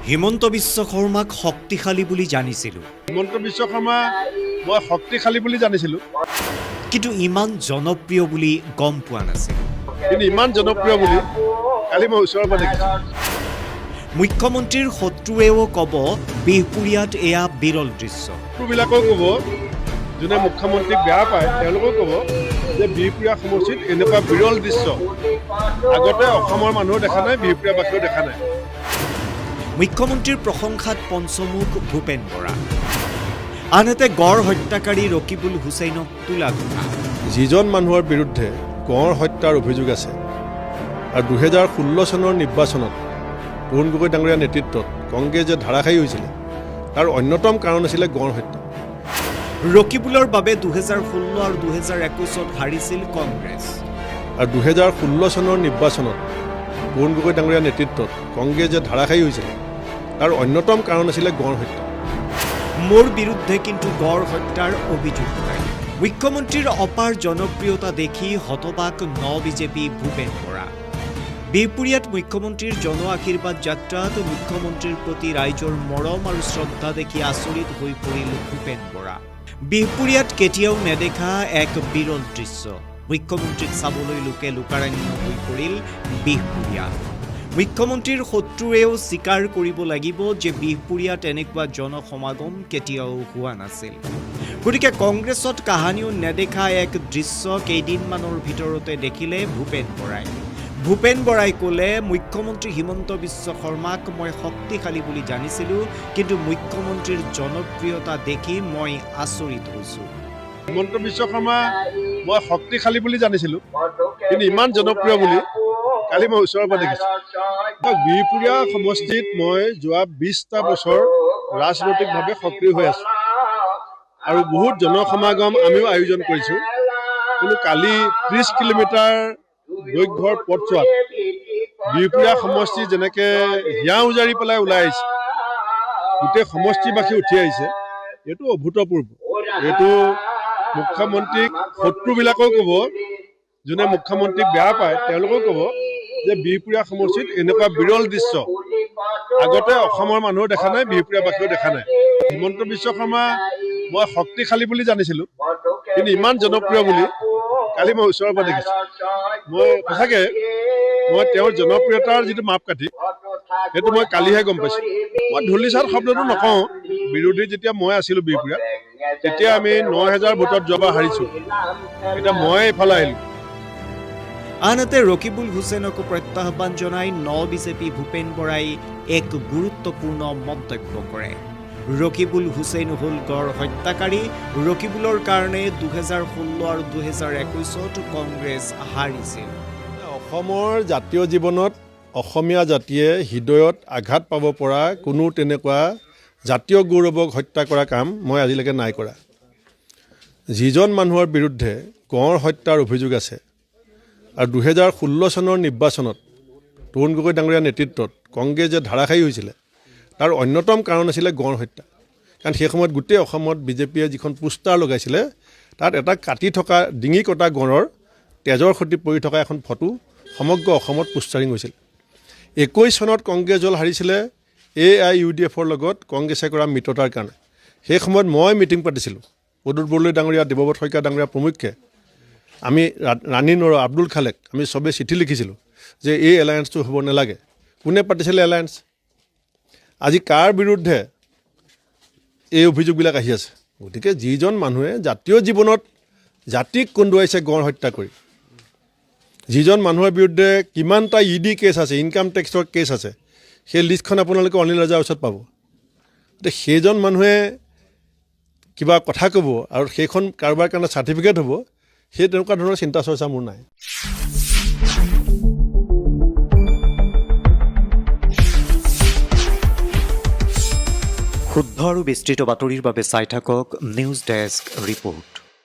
হিমন্ত বিশ্ব শৰ্মাক শক্তিশালী বুলি জানিছিলোঁ। হিমন্ত বিশ্ব শৰ্মা মই শক্তিশালী বুলি জানিছিলোঁ, কিন্তু ইমান জনপ্ৰিয় বুলি গম পোৱা নাছিলোঁ। কিন্তু ইমান জনপ্ৰিয় বুলি কালি মই ওচৰৰ পৰা দেখিছোঁ। মুখ্যমন্ত্ৰীৰ শত্ৰুৱেও ক'ব বিহপুৰীয়াত এয়া বিৰল দৃশ্য। শত্ৰুবিলাকেও ক'ব, যোনে মুখ্যমন্ত্ৰীক বেয়া পায় তেওঁলোকেও ক'ব যে বিহপুৰীয়া সমষ্টিত এনেকুৱা বিৰল দৃশ্য আগতে অসমৰ মানুহেও দেখা নাই, বিহপুৰীয়াবাসীয়েও দেখা নাই। মুখ্যমন্ত্ৰীৰ প্ৰশংসাত পঞ্চমুখ ভূপেন বৰা, আনহাতে গড় হত্যাকাৰী ৰকিবুল হুছেইনক তোলা ধৰা। যিজন মানুহৰ বিৰুদ্ধে গড় হত্যাৰ অভিযোগ আছে আৰু 2016 চনৰ নিৰ্বাচনত তৰুণ গগৈ ডাঙৰীয়াৰ নেতৃত্বত কংগ্ৰেছ যে ধাৰাসায়ী হৈছিলে তাৰ অন্যতম কাৰণ আছিলে গড় হত্যা। ৰকিবুলৰ বাবে 2016 আৰু 2021 হাৰিছিল কংগ্ৰেছ। আৰু 2016 চনৰ নিৰ্বাচনত তৰুণ গগৈ ডাঙৰীয়াৰ নেতৃত্বত কংগ্ৰেছ যে ধাৰাসায়ী হৈছিলে তাৰ অন্যতম কাৰণ আছিলে গড় হত্যা। মোৰ বিৰুদ্ধে কিন্তু গড় হত্যাৰ অভিযোগ নাই। মুখ্যমন্ত্ৰীৰ অপাৰ জনপ্ৰিয়তা দেখি হতবাক বিজেপি ভূপেন বৰা। বিহপুৰীয়াত মুখ্যমন্ত্ৰীৰ জন আশীৰ্বাদ যাত্ৰাত মুখ্যমন্ত্ৰীৰ প্ৰতি ৰাইজৰ মৰম আৰু শ্ৰদ্ধা দেখি আচৰিত হৈ পৰিল ভূপেন বৰা। বিহপুৰীয়াত কেতিয়াও নেদেখা এক বিৰল দৃশ্য। মুখ্যমন্ত্ৰীক চাবলৈ লোকে লোকাৰণ্য হৈ পৰিল বিহপুৰীয়া। মুখ্যমন্ত্ৰীৰ শত্ৰুৱেও স্বীকাৰ কৰিব লাগিব যে বিহপুৰীয়াত এনেকুৱা জনসমাগম কেতিয়াও হোৱা নাছিল। গতিকে কংগ্ৰেছত কাহানিও নেদেখা এক দৃশ্য কেইদিনমানৰ ভিতৰতে দেখিলে ভূপেন বৰাই। ভূপেন বৰাই ক'লে, মুখ্যমন্ত্ৰী হিমন্ত বিশ্ব শৰ্মাক মই শক্তিশালী বুলি জানিছিলোঁ, কিন্তু মুখ্যমন্ত্ৰীৰ জনপ্ৰিয়তা দেখি মই আচৰিত হৈছোঁ। হিমন্ত বিশ্ব শৰ্মা মই শক্তিশালী বুলি জানিছিলোঁ, কিন্তু ইমান জনপ্ৰিয় বুলি কালি মই ওচৰৰ পৰা দেখিছোঁ। বিহপুৰীয়া সমষ্টিত মই যোৱা 20টা বছৰ ৰাজনৈতিকভাৱে সক্ৰিয় হৈ আছোঁ আৰু বহুত জনসমাগম আমিও আয়োজন কৰিছোঁ, কিন্তু কালি 30 কিলোমিটাৰ দৈৰ্ঘ্যৰ পথছোৱাত বিহপুৰীয়া সমষ্টি যেনেকৈ হিয়া উজাৰি পেলাই ওলাই আহিছে, গোটেই সমষ্টিবাসী উঠি আহিছে, এইটো অভূতপূৰ্ব। এইটো মুখ্যমন্ত্ৰীক শত্ৰুবিলাকেও ক'ব, যোনে মুখ্যমন্ত্ৰীক বেয়া পায় তেওঁলোকেও ক'ব যে বিহপুৰীয়া সমষ্টিত এনেকুৱা বিৰল দৃশ্য আগতে অসমৰ মানুহেও দেখা নাই, বিহপুৰীয়াবাসীয়েও দেখা নাই। হিমন্ত বিশ্ব শৰ্মা মই শক্তিশালী বুলি জানিছিলোঁ, কিন্তু ইমান জনপ্ৰিয় বুলি কালি মই ওচৰৰ পৰা দেখিছোঁ। মই সঁচাকৈ তেওঁৰ জনপ্ৰিয়তাৰ যিটো মাপকাঠি সেইটো মই কালিহে গম পাইছোঁ। মই ধূলিচাত শব্দটো নকওঁ, বিৰোধী যেতিয়া মই আছিলোঁ বিহপুৰীয়াত তেতিয়া আমি 9000 ভোটত যোৱাবাৰ হাৰিছোঁ, এতিয়া মই এইফালে আহিলোঁ। আনহাতে ৰকিবুল হুছেইনকো প্ৰত্যাহ্বান জনাই বিজেপি ভূপেন বৰাই এক গুৰুত্বপূৰ্ণ মন্তব্য কৰে। ৰকিবুল হুছেইন হ'ল গড় হত্যাকাৰী। ৰকিবুলৰ কাৰণে 2016 আৰু 2021 কংগ্ৰেছ হাৰিছিল। অসমৰ জাতীয় জীৱনত অসমীয়া জাতিয়ে হৃদয়ত আঘাত পাব পৰা কোনো তেনেকুৱা জাতীয় গৌৰৱক হত্যা কৰা কাম মই আজিলৈকে নাই কৰা। যিজন মানুহৰ বিৰুদ্ধে গড় হত্যাৰ অভিযোগ আছে আৰু 2016 চনৰ নিৰ্বাচনত তৰুণ গগৈ ডাঙৰীয়াৰ নেতৃত্বত কংগ্ৰেছ যে ধাৰাসায়ী হৈছিলে তাৰ অন্যতম কাৰণ আছিলে গড় হত্যা। কাৰণ সেই সময়ত গোটেই অসমত বিজেপিয়ে যিখন পোষ্টাৰ লগাইছিলে তাত এটা কাটি থকা ডিঙি কটা গড়ৰ তেজৰ সৈতে পৰি থকা এখন ফটো সমগ্ৰ অসমত পোষ্টাৰিং হৈছিল। 21 চনত কংগ্ৰেছ দল হাৰিছিলে AIUDFৰ লগত কংগ্ৰেছে কৰা মিত্ৰতাৰ কাৰণে। সেই সময়ত মই মিটিং পাতিছিলোঁ, প্ৰদ্যুৎ বৰদলৈ ডাঙৰীয়া, দেৱব্ৰত শইকীয়া ডাঙৰীয়া প্ৰমুখ্যে। আমি ৰাণী নৰ আব্দুল খালেক আমি চবেই চিঠি লিখিছিলোঁ যে এই এলায়েন্সটো হ'ব নালাগে। কোনে পাতিছিলে এলায়েন্স? আজি কাৰ বিৰুদ্ধে এই অভিযোগবিলাক আহি আছে? গতিকে যিজন মানুহে জাতীয় জীৱনত জাতিক কন্দুৱাইছে গড় হত্যা কৰি, যিজন মানুহৰ বিৰুদ্ধে কিমানটা ED কেছ আছে, ইনকাম টেক্সৰ কেছ আছে, সেই লিষ্টখন আপোনালোকে অনিল ৰাজাৰ ওচৰত পাব। গতিকে সেইজন মানুহে কিবা কথা ক'ব আৰু সেইখন কাৰোবাৰ কাৰণে চাৰ্টিফিকেট হ'ব, সেই তেনেকুৱা ধৰণৰ চিন্তা চৰ্চা মোৰ নাই। শুদ্ধ আৰু বিস্তৃত বাতৰিৰ বাবে চাই থাকক নিউজ ডেস্ক ৰিপৰ্ট।